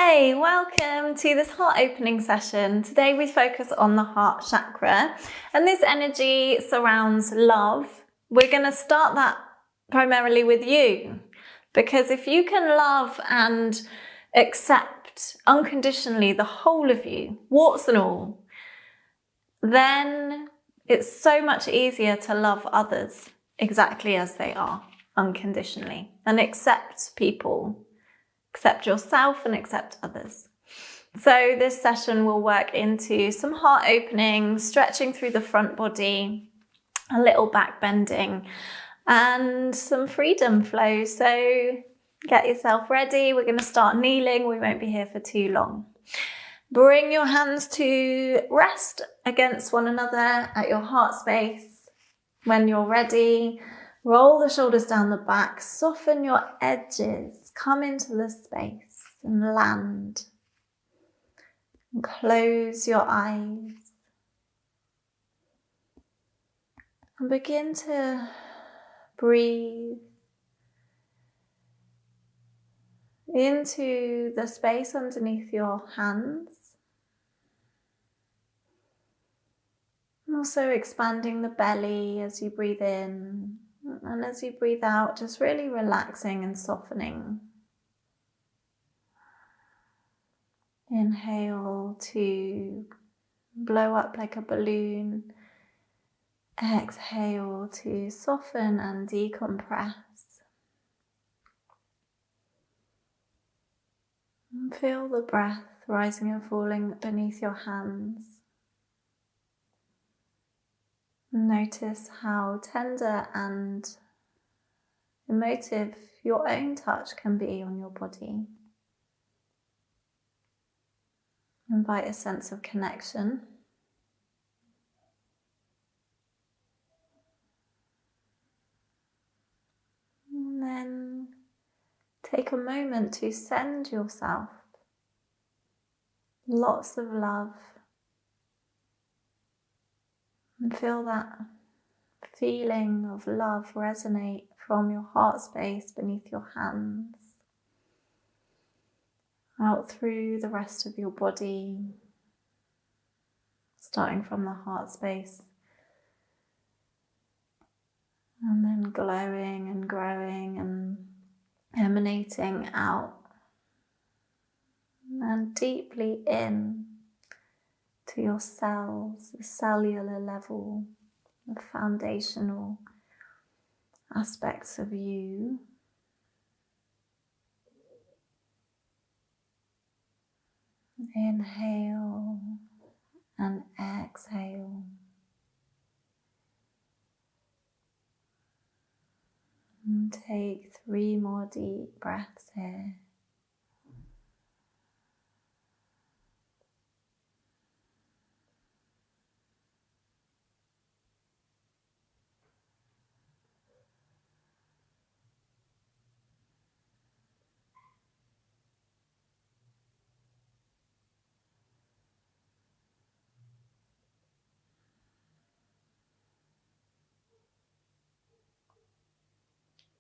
Hey, welcome to this heart opening session. Today we focus on the heart chakra, and this energy surrounds love. We're going to start that primarily with you, because if you can love and accept unconditionally the whole of you, warts and all, then it's so much easier to love others exactly as they are, unconditionally, and accept people. Accept yourself and accept others. So this session will work into some heart opening, stretching through the front body, a little back bending, and some freedom flow. So get yourself ready. We're going to start kneeling. We won't be here for too long. Bring your hands to rest against one another at your heart space. When you're ready, roll the shoulders down the back, soften your edges, come into the space and land. And close your eyes. And begin to breathe into the space underneath your hands. And also expanding the belly as you breathe in. And as you breathe out, just really relaxing and softening. Inhale to blow up like a balloon. Exhale to soften and decompress. And feel the breath rising and falling beneath your hands. Notice how tender and emotive your own touch can be on your body. Invite a sense of connection. And then take a moment to send yourself lots of love. And feel that feeling of love resonate from your heart space beneath your hands, out through the rest of your body, starting from the heart space, and then glowing and growing and emanating out, and deeply in to your cells, the cellular level, the foundational aspects of you. Inhale and exhale. And take 3 more deep breaths here.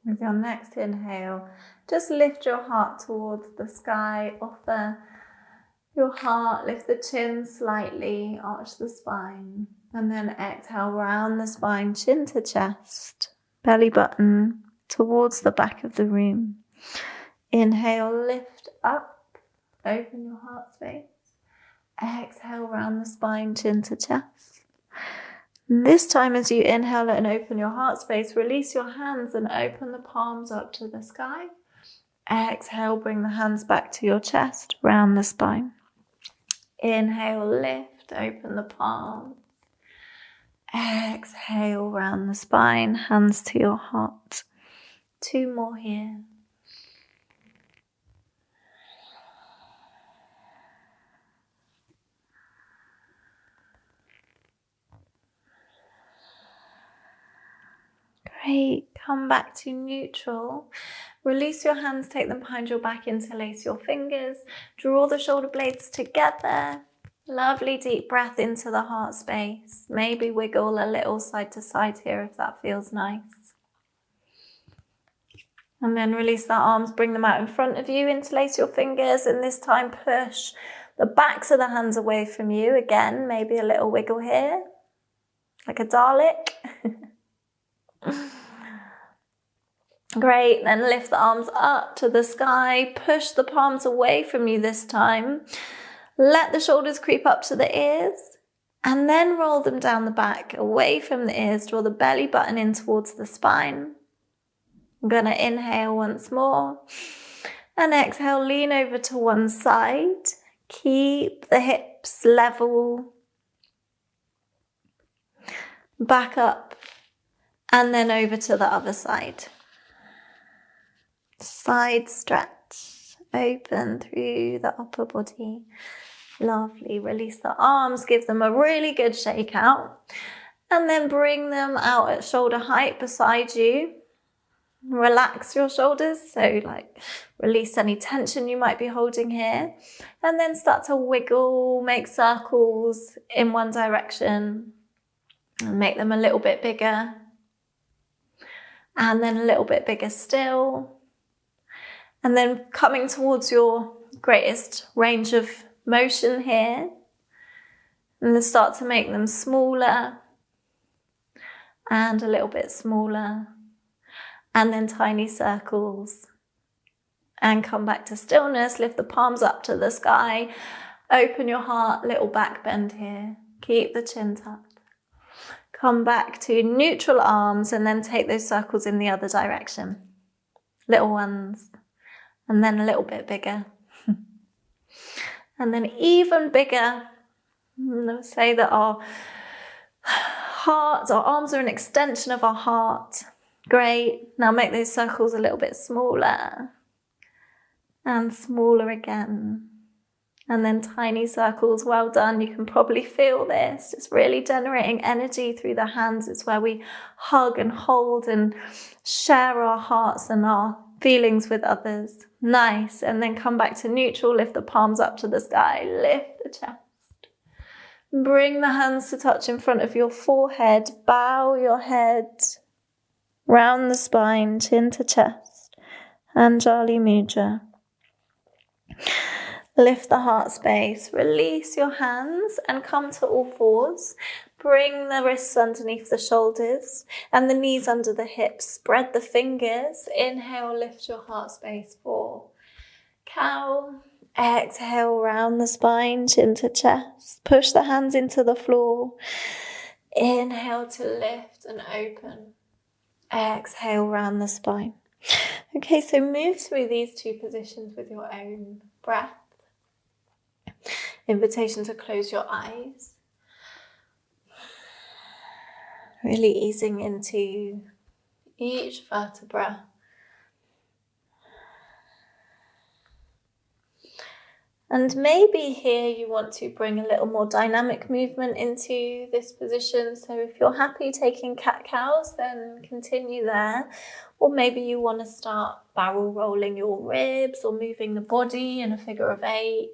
With your next inhale, just lift your heart towards the sky, offer your heart, lift the chin slightly, arch the spine, and then exhale, round the spine, chin to chest, belly button towards the back of the room. Inhale, lift up, open your heart space. Exhale, round the spine, chin to chest. This time as you inhale and open your heart space, release your hands and open the palms up to the sky. Exhale, bring the hands back to your chest, round the spine. Inhale, lift, open the palms. Exhale, round the spine, hands to your heart. 2 more here. Great, come back to neutral. Release your hands, take them behind your back, interlace your fingers. Draw the shoulder blades together. Lovely deep breath into the heart space. Maybe wiggle a little side to side here if that feels nice. And then release the arms, bring them out in front of you, interlace your fingers, and this time push the backs of the hands away from you. Again, maybe a little wiggle here, like a Dalek. Great, then lift the arms up to the sky, push the palms away from you this time. Let the shoulders creep up to the ears, and then roll them down the back, away from the ears, draw the belly button in towards the spine. I'm going to inhale once more, and exhale, lean over to one side. Keep the hips level. Back up, and then over to the other side. Side stretch, open through the upper body. Lovely. Release the arms, give them a really good shake out, and then bring them out at shoulder height beside you. Relax your shoulders, so like release any tension you might be holding here, and then start to wiggle, make circles in one direction, and make them a little bit bigger, and then a little bit bigger still. And then coming towards your greatest range of motion here, and then start to make them smaller and a little bit smaller, and then tiny circles. And come back to stillness, lift the palms up to the sky, open your heart, little back bend here, keep the chin tucked. Come back to neutral arms, and then take those circles in the other direction. Little ones. And then a little bit bigger. And then even bigger. Let's say that our heart, our arms are an extension of our heart. Great. Now make those circles a little bit smaller. And smaller again. And then tiny circles. Well done. You can probably feel this. Just really generating energy through the hands. It's where we hug and hold and share our hearts and our feelings with others. Nice. And then come back to neutral. Lift the palms up to the sky. Lift the chest. Bring the hands to touch in front of your forehead. Bow your head. Round the spine. Chin to chest. Anjali Mudra. Lift the heart space. Release your hands and come to all fours. Bring the wrists underneath the shoulders and the knees under the hips. Spread the fingers. Inhale, lift your heart space. 4. Cow. Exhale, round the spine, chin to chest. Push the hands into the floor. Inhale to lift and open. Exhale, round the spine. Okay, so move through these two positions with your own breath. Invitation to close your eyes. Really easing into each vertebra. And maybe here you want to bring a little more dynamic movement into this position. So if you're happy taking cat-cows, then continue there. Or maybe you want to start barrel rolling your ribs or moving the body in a figure of 8.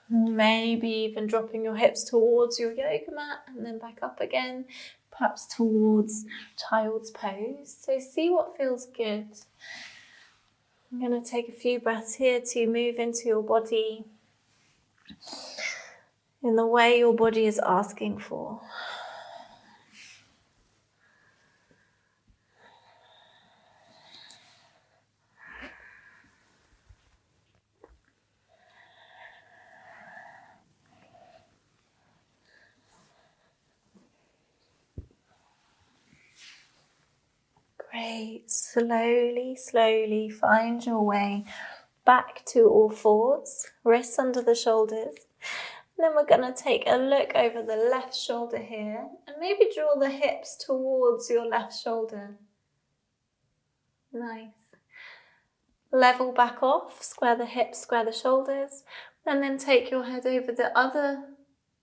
Maybe even dropping your hips towards your yoga mat and then back up again, perhaps towards child's pose. So see what feels good. I'm going to take a few breaths here to move into your body in the way your body is asking for. Great. Slowly find your way back to all fours, wrists under the shoulders. And then we're going to take a look over the left shoulder here and maybe draw the hips towards your left shoulder. Nice. Level back off, square the hips, square the shoulders, and then take your head over the other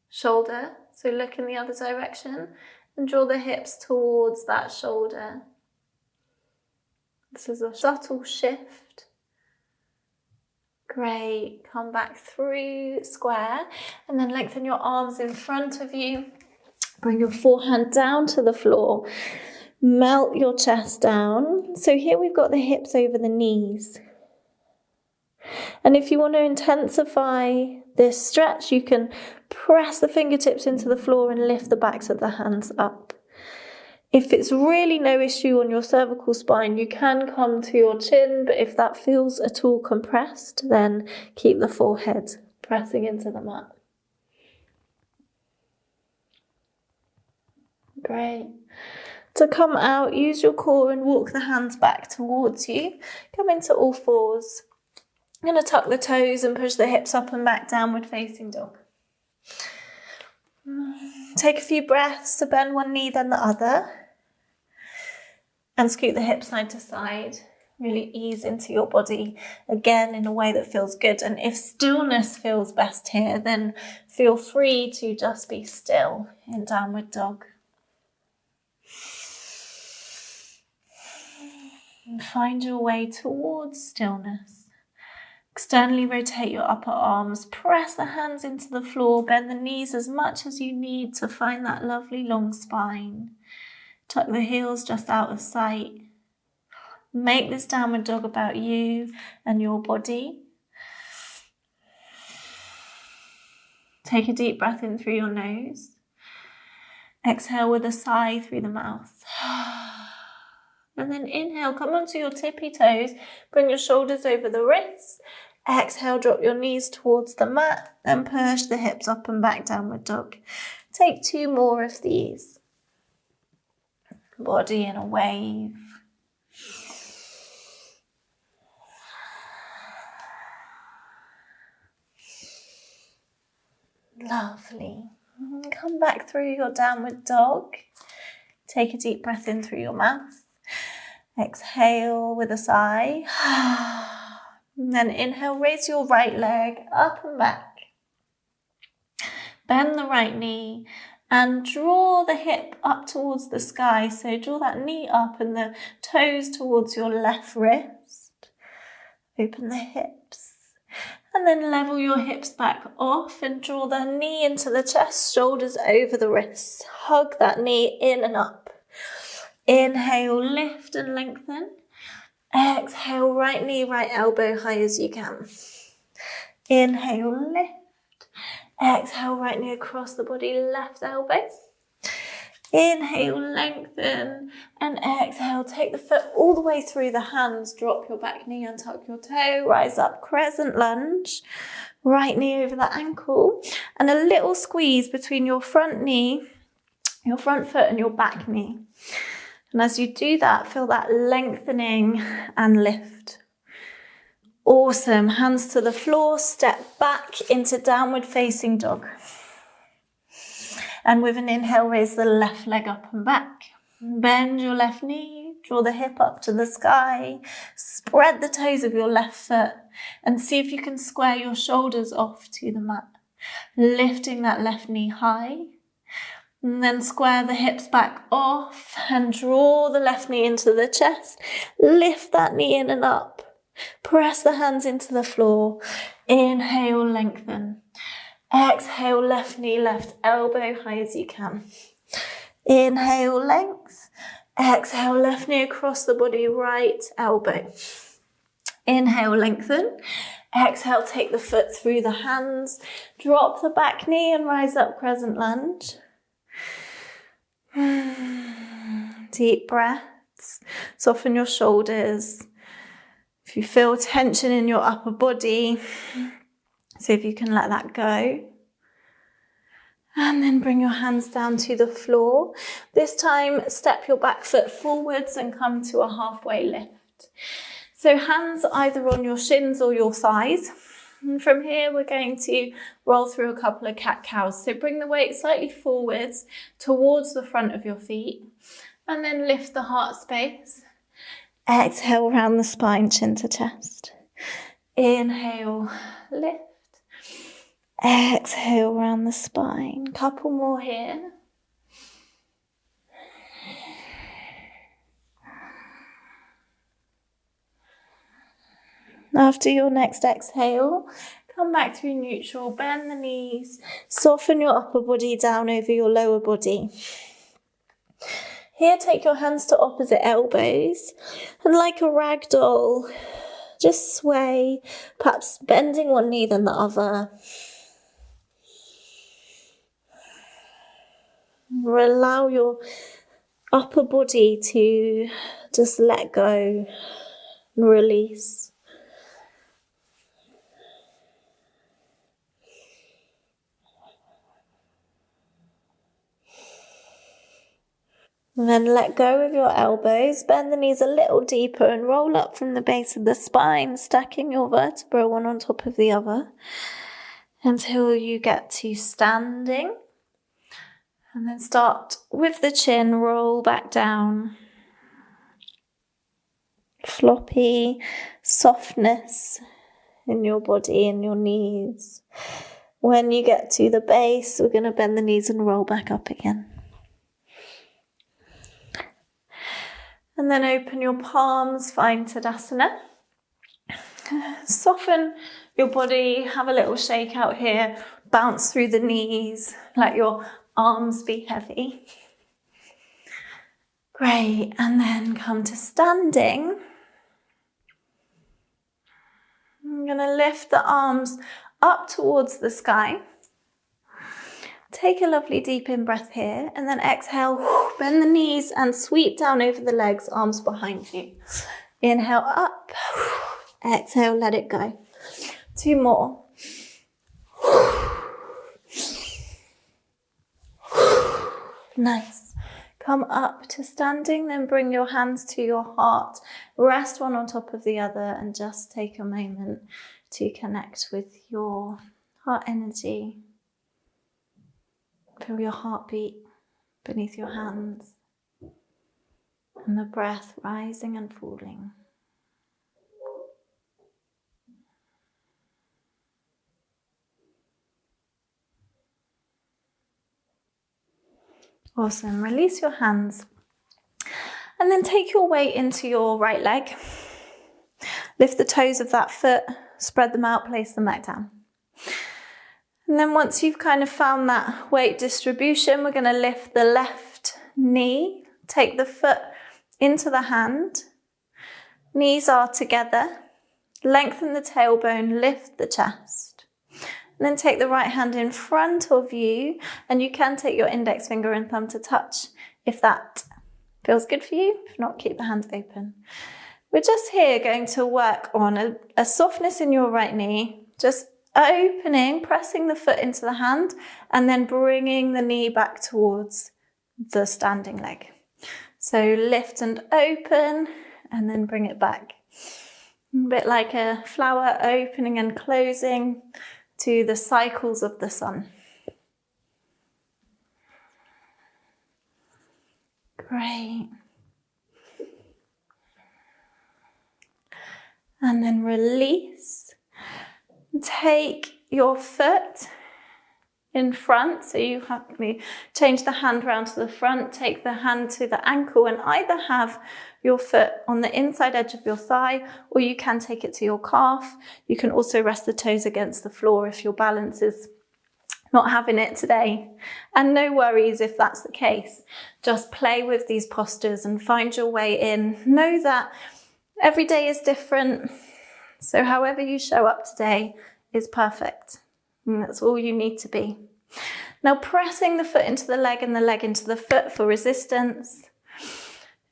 shoulder. So look in the other direction and draw the hips towards that shoulder. This is a subtle shift. Great. Come back through, square, and then lengthen your arms in front of you. Bring your forehand down to the floor. Melt your chest down. So here we've got the hips over the knees. And if you want to intensify this stretch, you can press the fingertips into the floor and lift the backs of the hands up. If it's really no issue on your cervical spine, you can come to your chin, but if that feels at all compressed, then keep the forehead pressing into the mat. Great. To come out, use your core and walk the hands back towards you. Come into all fours. I'm going to tuck the toes and push the hips up and back, downward facing dog. Take a few breaths to bend one knee then the other. And scoot the hips side to side. Really ease into your body again in a way that feels good. And if stillness feels best here, then feel free to just be still in downward dog. And find your way towards stillness. Externally rotate your upper arms, press the hands into the floor, bend the knees as much as you need to find that lovely long spine. Tuck the heels just out of sight. Make this downward dog about you and your body. Take a deep breath in through your nose. Exhale with a sigh through the mouth. And then inhale, come onto your tippy toes, bring your shoulders over the wrists. Exhale, drop your knees towards the mat and push the hips up and back, downward dog. Take 2 more of these. Body in a wave. Lovely. Come back through your downward dog. Take a deep breath in through your mouth. Exhale with a sigh. And then inhale, raise your right leg up and back. Bend the right knee and draw the hip up towards the sky. So draw that knee up and the toes towards your left wrist. Open the hips. And then level your hips back off and draw the knee into the chest, shoulders over the wrists. Hug that knee in and up. Inhale, lift and lengthen. Exhale, right knee, right elbow high as you can. Inhale, lift. Exhale, right knee across the body, left elbow. Inhale, lengthen. And exhale, take the foot all the way through the hands. Drop your back knee, untuck your toe. Rise up, crescent lunge. Right knee over the ankle. And a little squeeze between your front knee, your front foot and your back knee. And as you do that, feel that lengthening and lift. Awesome. Hands to the floor, step back into downward facing dog. And with an inhale, raise the left leg up and back. Bend your left knee, draw the hip up to the sky. Spread the toes of your left foot and see if you can square your shoulders off to the mat. Lifting that left knee high. And then square the hips back off and draw the left knee into the chest. Lift that knee in and up. Press the hands into the floor. Inhale, lengthen. Exhale, left knee, left elbow high as you can. Inhale, length. Exhale, left knee across the body, right elbow. Inhale, lengthen. Exhale, take the foot through the hands. Drop the back knee and rise up, crescent lunge. Deep breaths. Soften your shoulders. If you feel tension in your upper body, see if you can let that go. And then bring your hands down to the floor. This time, step your back foot forwards and come to a halfway lift. So hands either on your shins or your thighs. And from here, we're going to roll through a couple of cat-cows. So bring the weight slightly forwards towards the front of your feet. And then lift the heart space. Exhale, round the spine, chin to chest. Inhale, lift. Exhale, round the spine. Couple more here. After your next exhale, come back through neutral, bend the knees, soften your upper body down over your lower body. Here, take your hands to opposite elbows and like a rag doll, just sway, perhaps bending one knee then the other. Allow your upper body to just let go and release. And then let go of your elbows, bend the knees a little deeper and roll up from the base of the spine, stacking your vertebrae one on top of the other until you get to standing. And then start with the chin, roll back down. Floppy softness in your body and your knees. When you get to the base, we're going to bend the knees and roll back up again. And then open your palms, find Tadasana. Soften your body, have a little shake out here, bounce through the knees, let your arms be heavy. Great, and then come to standing. I'm going to lift the arms up towards the sky. Take a lovely deep in breath here and then exhale, bend the knees and sweep down over the legs, arms behind you. Inhale up, exhale, let it go. 2 more. Nice. Come up to standing, then bring your hands to your heart. Rest one on top of the other and just take a moment to connect with your heart energy. Feel your heartbeat beneath your hands and the breath rising and falling. Awesome. Release your hands and then take your weight into your right leg. Lift the toes of that foot, spread them out, place them back down. And then once you've kind of found that weight distribution, we're going to lift the left knee, take the foot into the hand, knees are together, lengthen the tailbone, lift the chest. And then take the right hand in front of you, and you can take your index finger and thumb to touch if that feels good for you. If not, keep the hands open. We're just here going to work on a softness in your right knee, just opening, pressing the foot into the hand, and then bringing the knee back towards the standing leg. So lift and open, and then bring it back. A bit like a flower opening and closing to the cycles of the sun. Great. And then release. Take your foot in front, so you have to change the hand round to the front, take the hand to the ankle and either have your foot on the inside edge of your thigh or you can take it to your calf. You can also rest the toes against the floor if your balance is not having it today. And no worries if that's the case. Just play with these postures and find your way in. Know that every day is different, so however you show up today is perfect. And that's all you need to be. Now pressing the foot into the leg and the leg into the foot for resistance.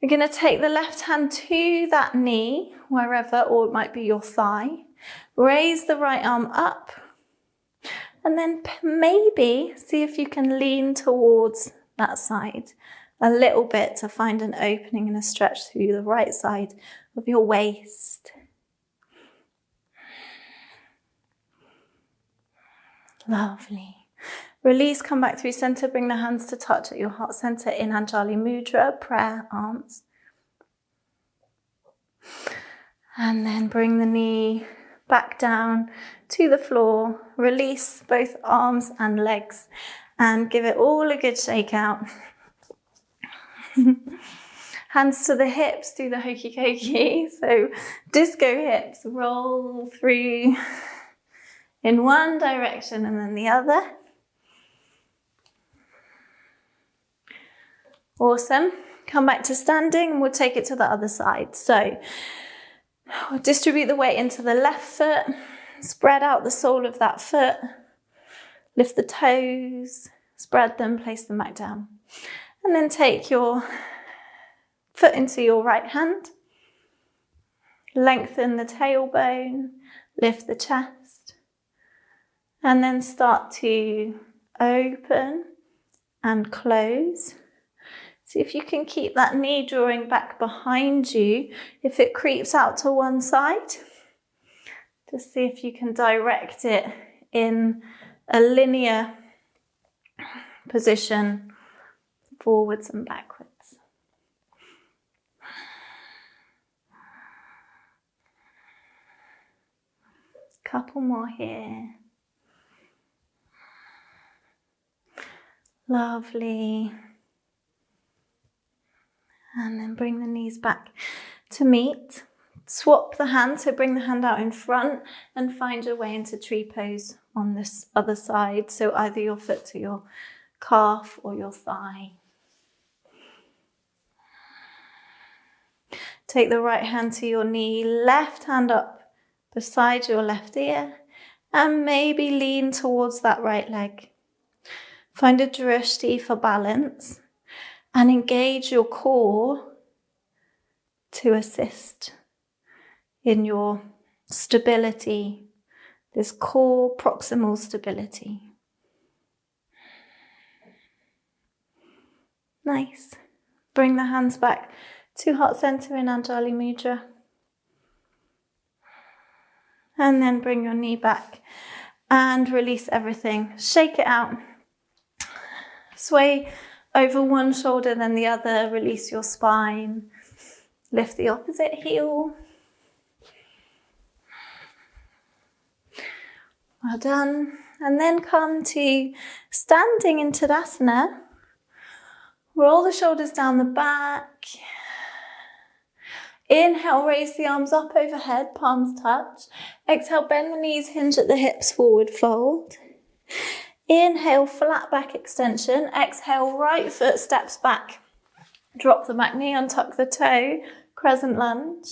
You're going to take the left hand to that knee, wherever, or it might be your thigh. Raise the right arm up. And then maybe see if you can lean towards that side a little bit to find an opening and a stretch through the right side of your waist. Lovely. Release, come back through center, bring the hands to touch at your heart center in Anjali Mudra, prayer arms. And then bring the knee back down to the floor. Release both arms and legs and give it all a good shake out. Hands to the hips, do the hokey cokey. So disco hips, roll through in one direction and then the other. Awesome. Come back to standing and we'll take it to the other side. So we'll distribute the weight into the left foot, spread out the sole of that foot, lift the toes, spread them, place them back down. And then take your foot into your right hand, lengthen the tailbone, lift the chest, and then start to open and close. See if you can keep that knee drawing back behind you. If it creeps out to one side, just see if you can direct it in a linear position, forwards and backwards. Couple more here. Lovely. And then bring the knees back to meet. Swap the hand, so bring the hand out in front and find your way into tree pose on this other side. So either your foot to your calf or your thigh. Take the right hand to your knee, left hand up beside your left ear, and maybe lean towards that right leg. Find a drishti for balance. And engage your core to assist in your stability, this core proximal stability. Nice. Bring the hands back to heart center in Anjali Mudra. And then bring your knee back and release everything. Shake it out. Sway over one shoulder, then the other. Release your spine. Lift the opposite heel. Well done. And then come to standing in Tadasana. Roll the shoulders down the back. Inhale, raise the arms up overhead, palms touch. Exhale, bend the knees, hinge at the hips, forward fold. Inhale, flat back extension. Exhale, right foot steps back. Drop the back knee, untuck the toe. Crescent lunge.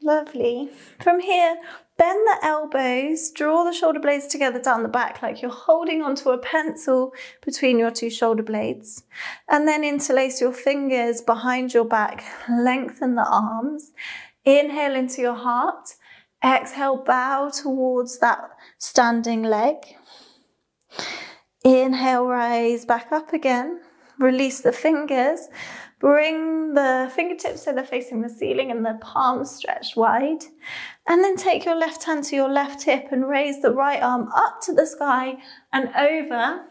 Lovely. From here, bend the elbows, draw the shoulder blades together down the back like you're holding onto a pencil between your two shoulder blades. And then interlace your fingers behind your back. Lengthen the arms. Inhale into your heart. Exhale, bow towards that standing leg. Inhale, rise back up again. Release the fingers. Bring the fingertips so they're facing the ceiling and the palms stretched wide. And then take your left hand to your left hip and raise the right arm up to the sky and over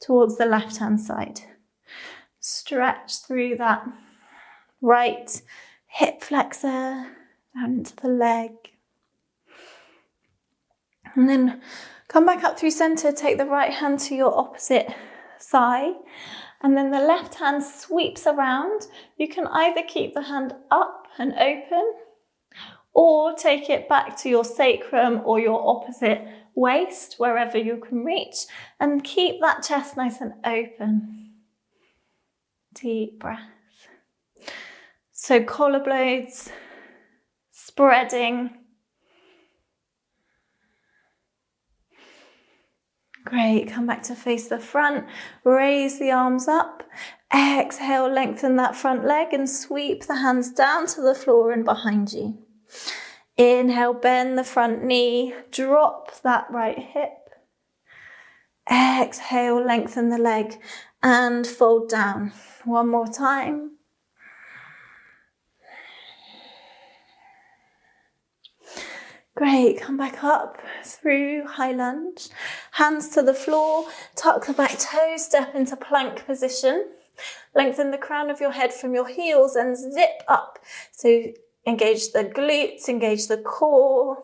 towards the left hand side. Stretch through that right hip flexor down into the leg. And then come back up through center, take the right hand to your opposite thigh, and then the left hand sweeps around. You can either keep the hand up and open, or take it back to your sacrum or your opposite waist, wherever you can reach, and keep that chest nice and open. Deep breath. So collar blades spreading. Great, come back to face the front, raise the arms up, exhale, lengthen that front leg and sweep the hands down to the floor and behind you. Inhale, bend the front knee, drop that right hip. Exhale, lengthen the leg and fold down. One more time. Great, come back up through high lunge. Hands to the floor, tuck the back toes, step into plank position. Lengthen the crown of your head from your heels and zip up. So engage the glutes, engage the core.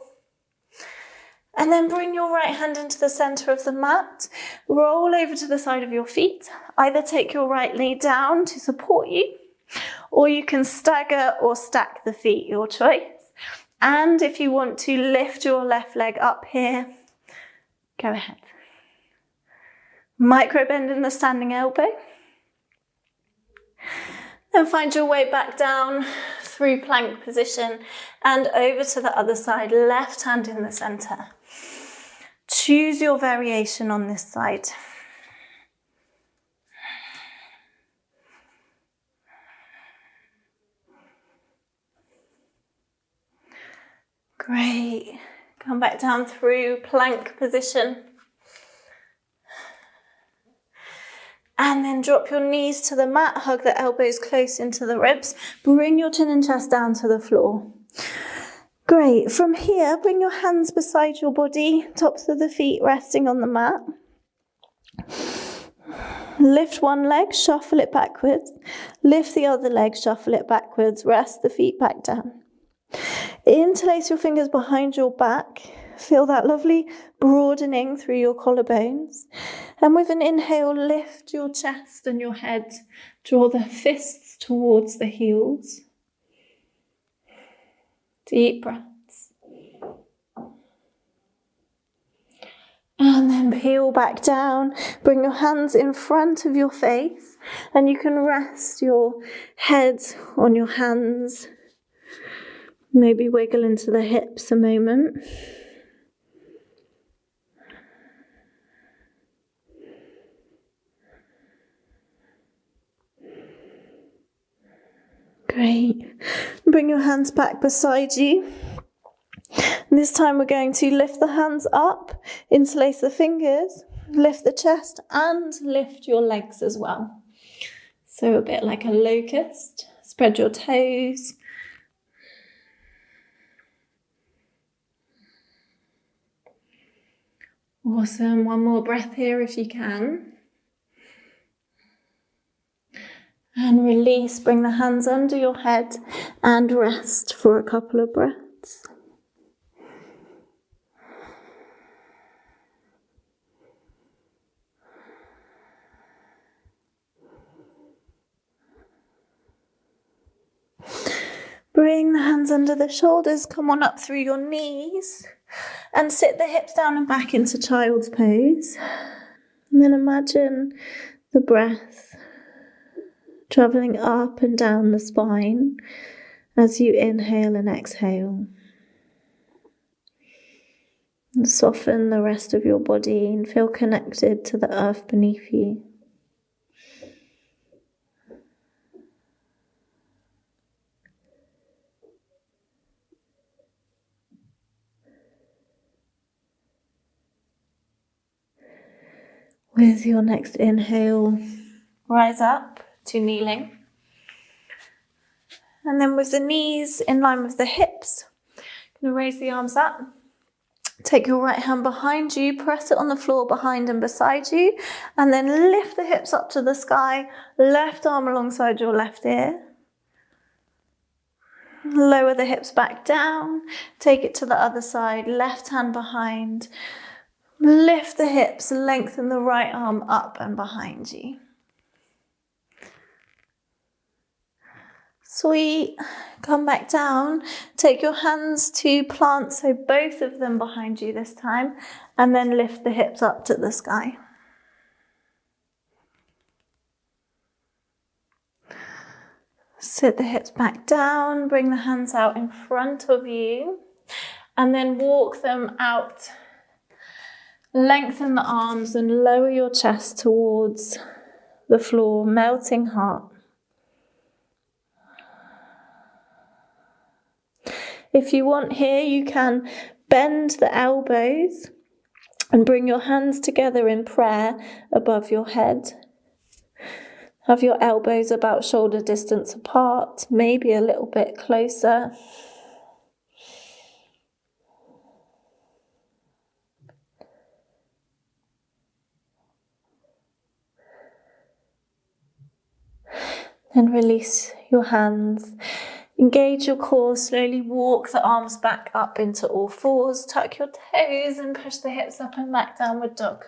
And then bring your right hand into the center of the mat. Roll over to the side of your feet. Either take your right knee down to support you, or you can stagger or stack the feet, your choice. And if you want to lift your left leg up here, go ahead. Micro bend in the standing elbow. Then find your way back down through plank position and over to the other side, left hand in the center. Choose your variation on this side. Great. Come back down through plank position. And then drop your knees to the mat, hug the elbows close into the ribs. Bring your chin and chest down to the floor. Great. From here, bring your hands beside your body, tops of the feet resting on the mat. Lift one leg, shuffle it backwards. Lift the other leg, shuffle it backwards. Rest the feet back down. Interlace your fingers behind your back. Feel that lovely broadening through your collarbones. And with an inhale, lift your chest and your head. Draw the fists towards the heels. Deep breaths. And then peel back down. Bring your hands in front of your face. And you can rest your head on your hands. Maybe wiggle into the hips a moment. Great. Bring your hands back beside you. And this time we're going to lift the hands up, interlace the fingers, lift the chest and lift your legs as well. So a bit like a locust. Spread your toes. Awesome. One more breath here if you can. And release, bring the hands under your head and rest for a couple of breaths. Bring the hands under the shoulders, come on up through your knees and sit the hips down and back into child's pose. And then imagine the breath travelling up and down the spine as you inhale and exhale. And soften the rest of your body and feel connected to the earth beneath you. With your next inhale, rise up to kneeling. And then with the knees in line with the hips, you're going to raise the arms up. Take your right hand behind you, press it on the floor behind and beside you, and then lift the hips up to the sky, left arm alongside your left ear. Lower the hips back down, take it to the other side, left hand behind. Lift the hips, lengthen the right arm up and behind you. Sweet. Come back down. Take your hands to plant, so both of them behind you this time, and then lift the hips up to the sky. Sit the hips back down, bring the hands out in front of you, and then walk them out. Lengthen the arms and lower your chest towards the floor, melting heart. If you want here, you can bend the elbows and bring your hands together in prayer above your head. Have your elbows about shoulder distance apart, maybe a little bit closer. Then release your hands. Engage your core, slowly walk the arms back up into all fours. Tuck your toes and push the hips up and back, downward dog.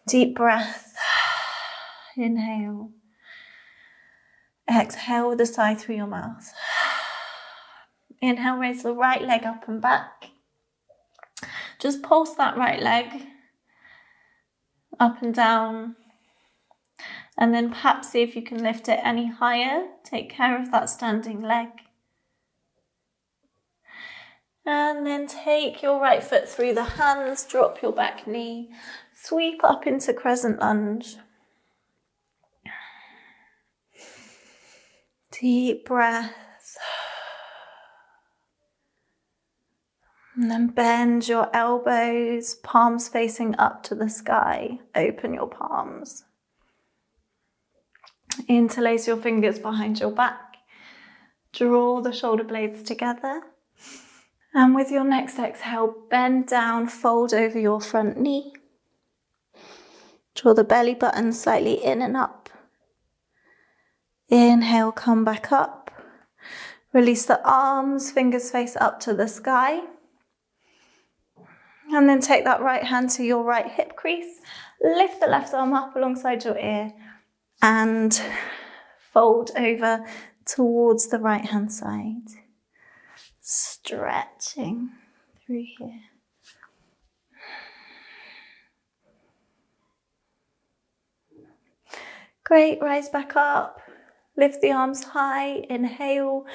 Deep breath. Inhale. Exhale with a sigh through your mouth. Inhale, raise the right leg up and back. Just pulse that right leg up and down. And then perhaps see if you can lift it any higher. Take care of that standing leg. And then take your right foot through the hands, drop your back knee, sweep up into crescent lunge. Deep breaths. And then bend your elbows, palms facing up to the sky. Open your palms. Interlace your fingers behind your back. Draw the shoulder blades together. And with your next exhale, bend down, fold over your front knee. Draw the belly button slightly in and up. Inhale, come back up. Release the arms, fingers face up to the sky. And then take that right hand to your right hip crease. Lift the left arm up alongside your ear and fold over towards the right hand side. Stretching through here. Great, rise back up. Lift the arms high, inhale,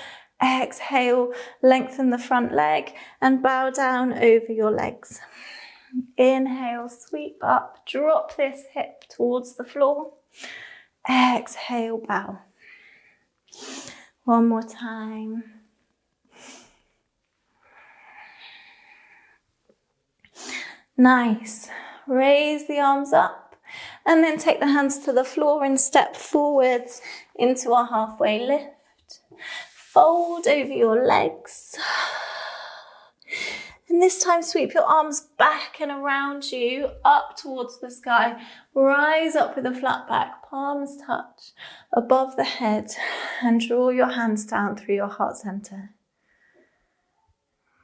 exhale, lengthen the front leg and bow down over your legs. Inhale, sweep up, drop this hip towards the floor. Exhale, bow. One more time. Nice. Raise the arms up and then take the hands to the floor and step forwards into a halfway lift. Fold over your legs. And this time sweep your arms back and around you, up towards the sky. Rise up with a flat back, palms touch above the head and draw your hands down through your heart center.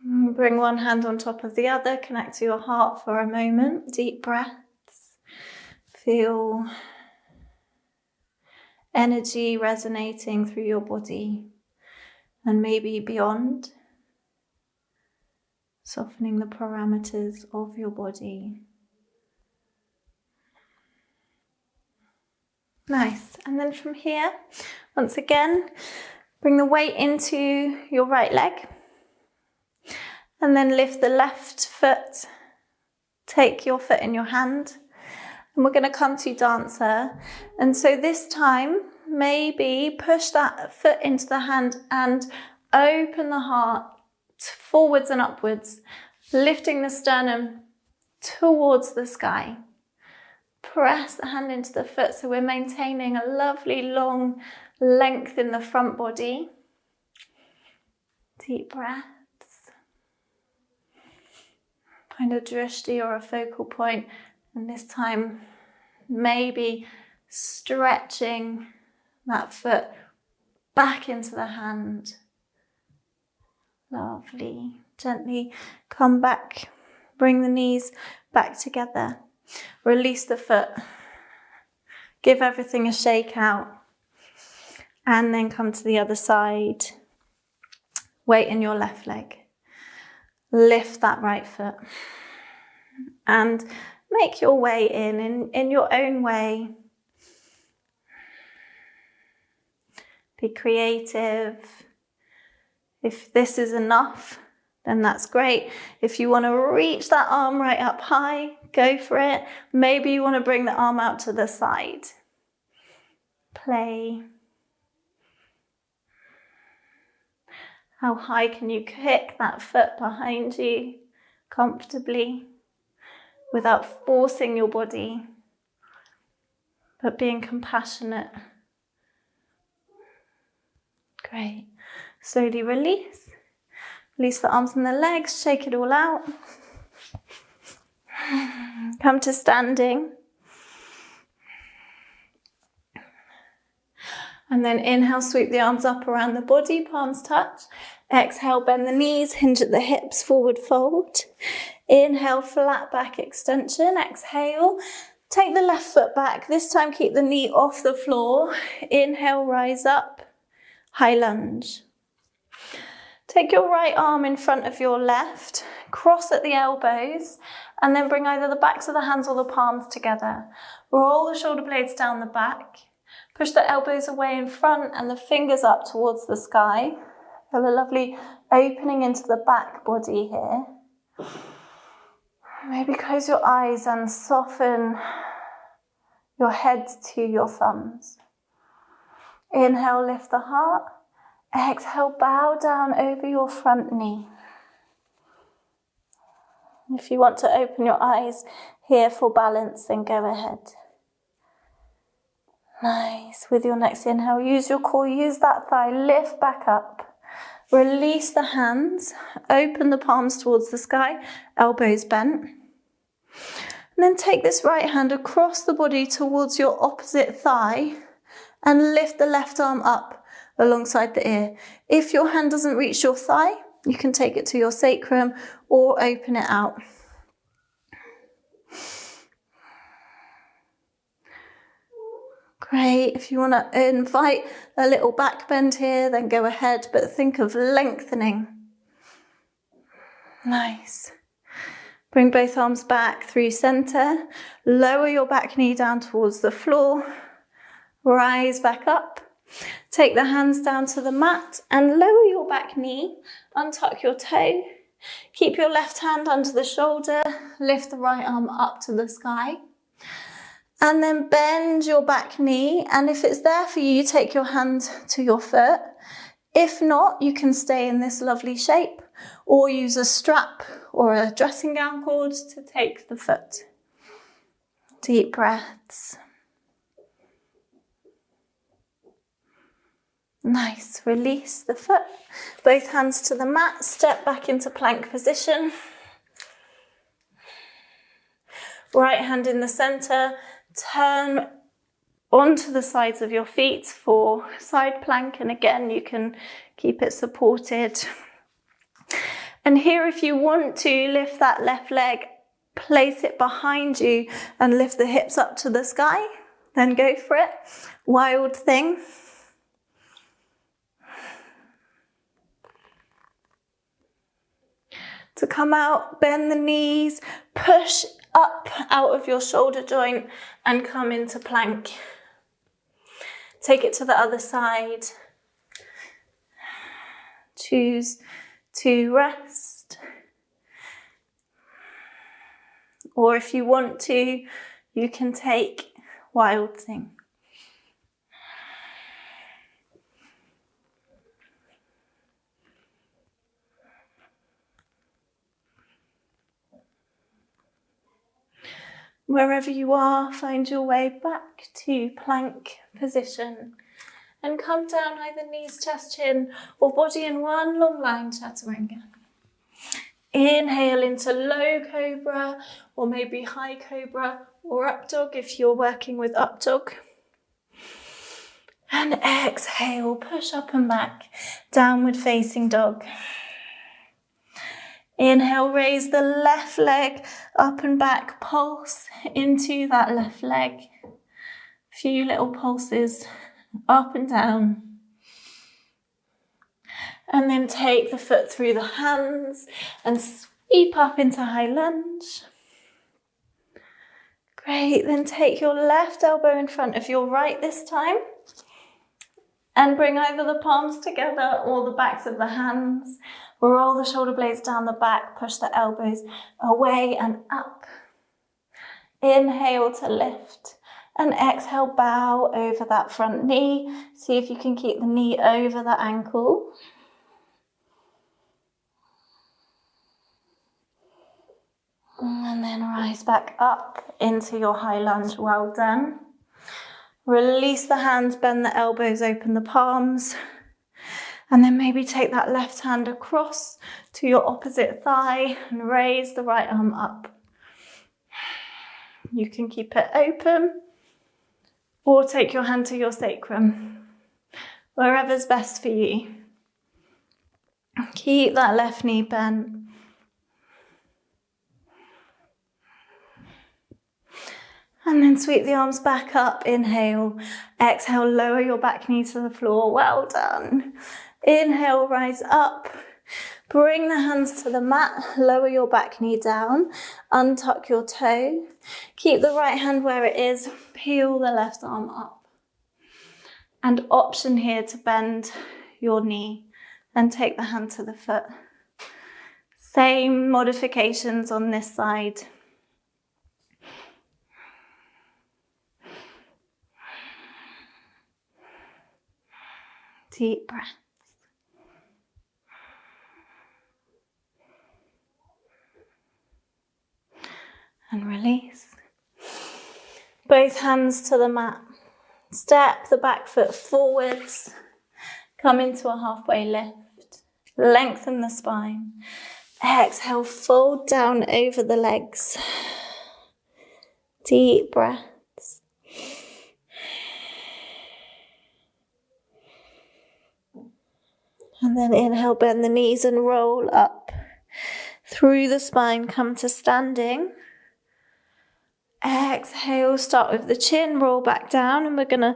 Bring one hand on top of the other, connect to your heart for a moment. Deep breaths. Feel energy resonating through your body and maybe beyond. Softening the parameters of your body. Nice. And then from here, once again, bring the weight into your right leg. And then lift the left foot. Take your foot in your hand. And we're going to come to dancer. And so this time, maybe push that foot into the hand and open the heart forwards and upwards, lifting the sternum towards the sky. Press the hand into the foot so we're maintaining a lovely long length in the front body. Deep breaths. Find a drishti or a focal point, and this time maybe stretching that foot back into the hand. Lovely. Gently come back. Bring the knees back together. Release the foot. Give everything a shake out. And then come to the other side. Weight in your left leg. Lift that right foot. And make your way in your own way. Be creative. If this is enough, then that's great. If you want to reach that arm right up high, go for it. Maybe you want to bring the arm out to the side. Play. How high can you kick that foot behind you comfortably without forcing your body, but being compassionate? Great. Slowly release. Release the arms and the legs. Shake it all out. Come to standing. And then inhale, sweep the arms up around the body, palms touch. Exhale, bend the knees, hinge at the hips, forward fold. Inhale, flat back extension. Exhale, take the left foot back. This time keep the knee off the floor. Inhale, rise up, high lunge. Take your right arm in front of your left, cross at the elbows, and then bring either the backs of the hands or the palms together. Roll the shoulder blades down the back. Push the elbows away in front and the fingers up towards the sky. Feel a lovely opening into the back body here. Maybe close your eyes and soften your head to your thumbs. Inhale, lift the heart. Exhale, bow down over your front knee. If you want to open your eyes here for balance, then go ahead. Nice. With your next inhale, use your core, use that thigh, lift back up. Release the hands, open the palms towards the sky, elbows bent. And then take this right hand across the body towards your opposite thigh and lift the left arm up alongside the ear. If your hand doesn't reach your thigh, you can take it to your sacrum or open it out. Great. If you want to invite a little back bend here, then go ahead, but think of lengthening. Nice. Bring both arms back through center. Lower your back knee down towards the floor. Rise back up. Take the hands down to the mat and lower your back knee. Untuck your toe. Keep your left hand under the shoulder. Lift the right arm up to the sky. And then bend your back knee, and if it's there for you, take your hand to your foot. If not, you can stay in this lovely shape or use a strap or a dressing gown cord to take the foot. Deep breaths. Nice. Release the foot. Both hands to the mat. Step back into plank position. Right hand in the center. Turn onto the sides of your feet for side plank, and again you can keep it supported. And here, if you want to lift that left leg, place it behind you and lift the hips up to the sky, then go for it. Wild thing. To come out, bend the knees, push up out of your shoulder joint and come into plank. Take it to the other side. Choose to rest. Or if you want to, you can take wild thing. Wherever you are, find your way back to plank position and come down either knees, chest, chin, or body in one long line, chaturanga. Inhale into low cobra, or maybe high cobra, or up dog if you're working with up dog. And exhale, push up and back, downward facing dog. Inhale, raise the left leg up and back, pulse into that left leg. A few little pulses up and down. And then take the foot through the hands and sweep up into high lunge. Great, then take your left elbow in front of your right this time. And bring either the palms together or the backs of the hands. Roll the shoulder blades down the back, push the elbows away and up. Inhale to lift and exhale, bow over that front knee. See if you can keep the knee over the ankle. And then rise back up into your high lunge. Well done. Release the hands, bend the elbows, open the palms. And then maybe take that left hand across to your opposite thigh and raise the right arm up. You can keep it open or take your hand to your sacrum, wherever's best for you. Keep that left knee bent. And then sweep the arms back up. Inhale, exhale, lower your back knee to the floor. Well done. Inhale, rise up. Bring the hands to the mat. Lower your back knee down. Untuck your toe. Keep the right hand where it is. Peel the left arm up. And option here to bend your knee and take the hand to the foot. Same modifications on this side. Deep breaths. And release. Both hands to the mat. Step the back foot forwards. Come into a halfway lift. Lengthen the spine. Exhale, fold down over the legs. Deep breaths. And then inhale, bend the knees and roll up through the spine. Come to standing. Exhale, start with the chin, roll back down, and we're going to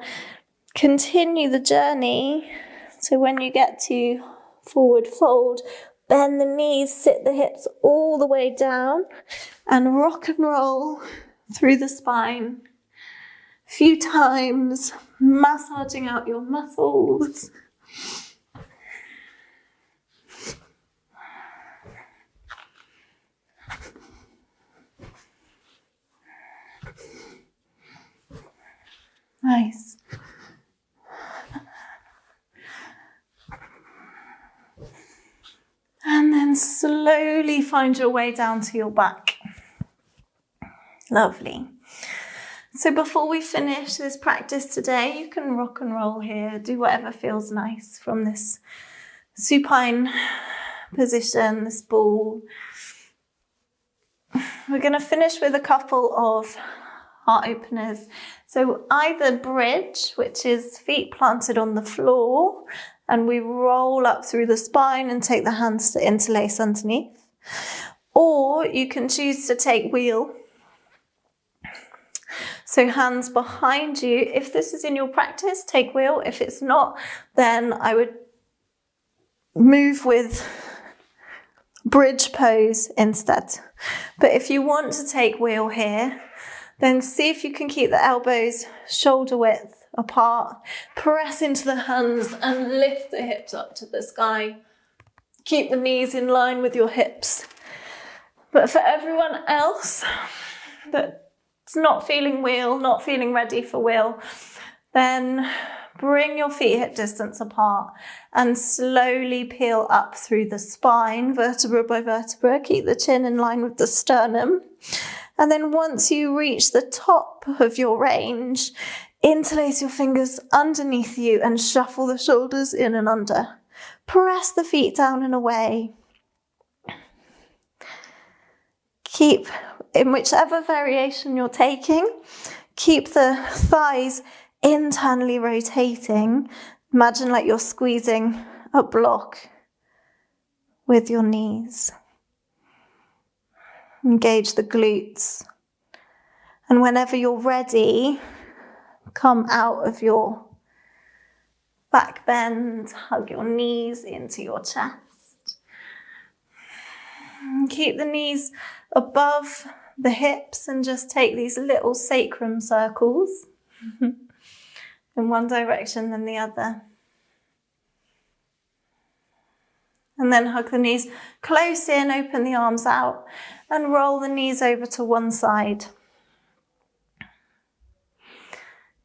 continue the journey. So when you get to forward fold, bend the knees, sit the hips all the way down, and rock and roll through the spine. A few times, massaging out your muscles. Nice. And then slowly find your way down to your back. Lovely. So before we finish this practice today, you can rock and roll here, do whatever feels nice from this supine position, this ball. We're going to finish with a couple of heart openers. So either bridge, which is feet planted on the floor, and we roll up through the spine and take the hands to interlace underneath. Or you can choose to take wheel. So hands behind you. If this is in your practice, take wheel. If it's not, then I would move with bridge pose instead. But if you want to take wheel here, then see if you can keep the elbows shoulder width apart. Press into the hands and lift the hips up to the sky. Keep the knees in line with your hips. But for everyone else that's not feeling wheel, not feeling ready for wheel, then bring your feet hip distance apart and slowly peel up through the spine, vertebra by vertebra. Keep the chin in line with the sternum. And then once you reach the top of your range, interlace your fingers underneath you and shuffle the shoulders in and under. Press the feet down and away. Keep, in whichever variation you're taking, keep the thighs internally rotating. Imagine like you're squeezing a block with your knees. Engage the glutes. And whenever you're ready, come out of your back bend, hug your knees into your chest. And keep the knees above the hips and just take these little sacrum circles in one direction then the other. And then hug the knees close in, open the arms out, and roll the knees over to one side.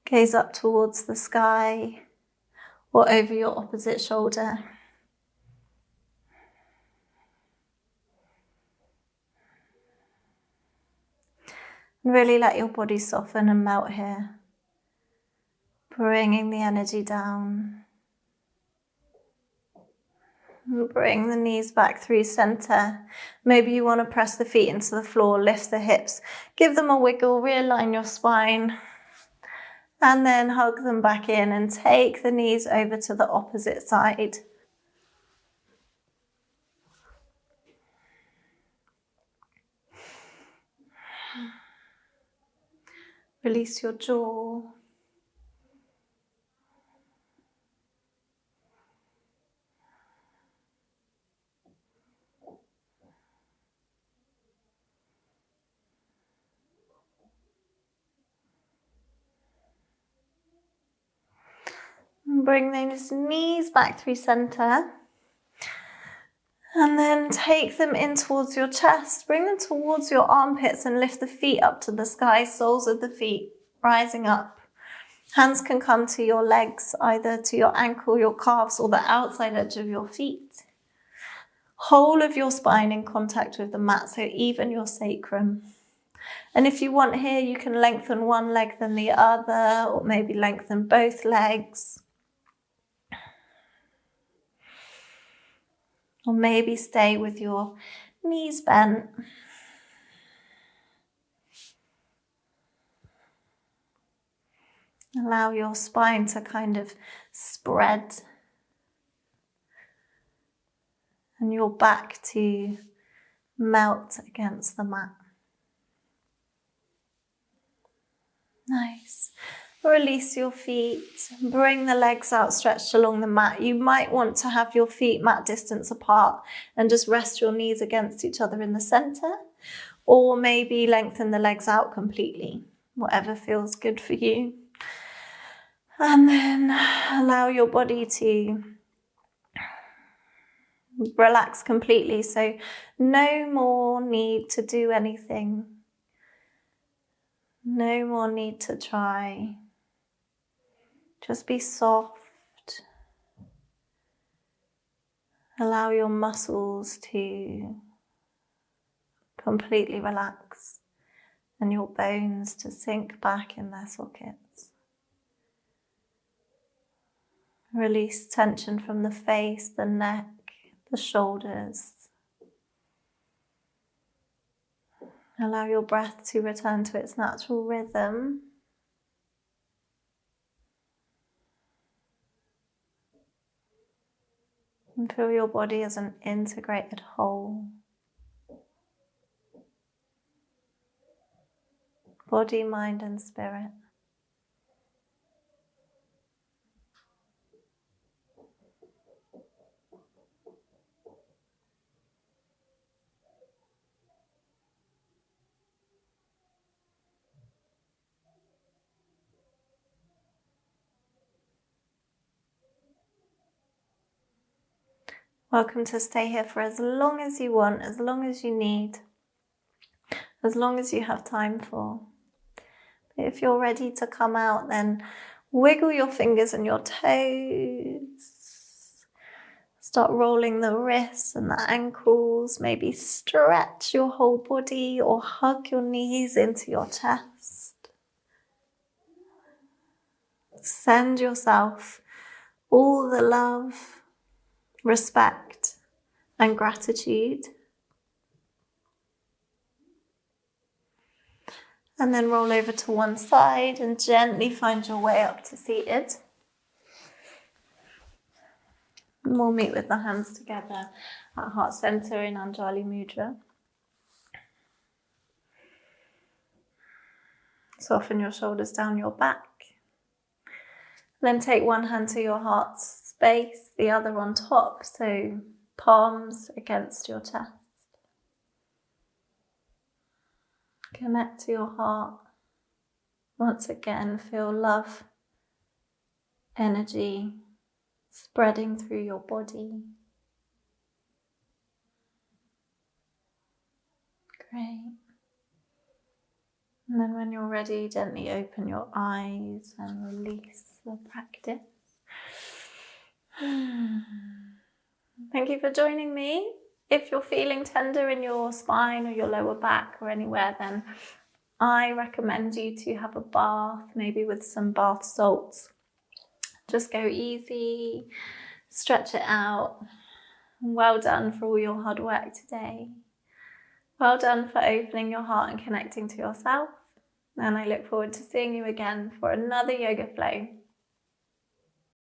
Gaze up towards the sky or over your opposite shoulder. And really let your body soften and melt here, bringing the energy down. Bring the knees back through center. Maybe you want to press the feet into the floor, lift the hips, give them a wiggle, realign your spine, and then hug them back in and take the knees over to the opposite side. Release your jaw. Bring those knees back through center. And then take them in towards your chest. Bring them towards your armpits and lift the feet up to the sky, soles of the feet rising up. Hands can come to your legs, either to your ankle, your calves, or the outside edge of your feet. Whole of your spine in contact with the mat, so even your sacrum. And if you want here, you can lengthen one leg than the other, or maybe lengthen both legs. Or maybe stay with your knees bent. Allow your spine to kind of spread and your back to melt against the mat. Nice. Release your feet. Bring the legs out stretched along the mat. You might want to have your feet mat distance apart and just rest your knees against each other in the center. Or maybe lengthen the legs out completely. Whatever feels good for you. And then allow your body to relax completely. So no more need to do anything. No more need to try. Just be soft. Allow your muscles to completely relax and your bones to sink back in their sockets. Release tension from the face, the neck, the shoulders. Allow your breath to return to its natural rhythm. And feel your body as an integrated whole. Body, mind, and spirit. Welcome to stay here for as long as you want, as long as you need, as long as you have time for. But if you're ready to come out, then wiggle your fingers and your toes. Start rolling the wrists and the ankles. Maybe stretch your whole body or hug your knees into your chest. Send yourself all the love, respect and gratitude. And then roll over to one side and gently find your way up to seated. And we'll meet with the hands together at heart center in Anjali Mudra. Soften your shoulders down your back. Then take one hand to your heart space, the other on top, so palms against your chest. Connect to your heart. Once again, feel love, energy spreading through your body. Great. And then when you're ready, gently open your eyes and release the practice. Thank you for joining me. If you're feeling tender in your spine or your lower back or anywhere, then I recommend you to have a bath, maybe with some bath salts. Just go easy, stretch it out. Well done for all your hard work today. Well done for opening your heart and connecting to yourself. And I look forward to seeing you again for another yoga flow.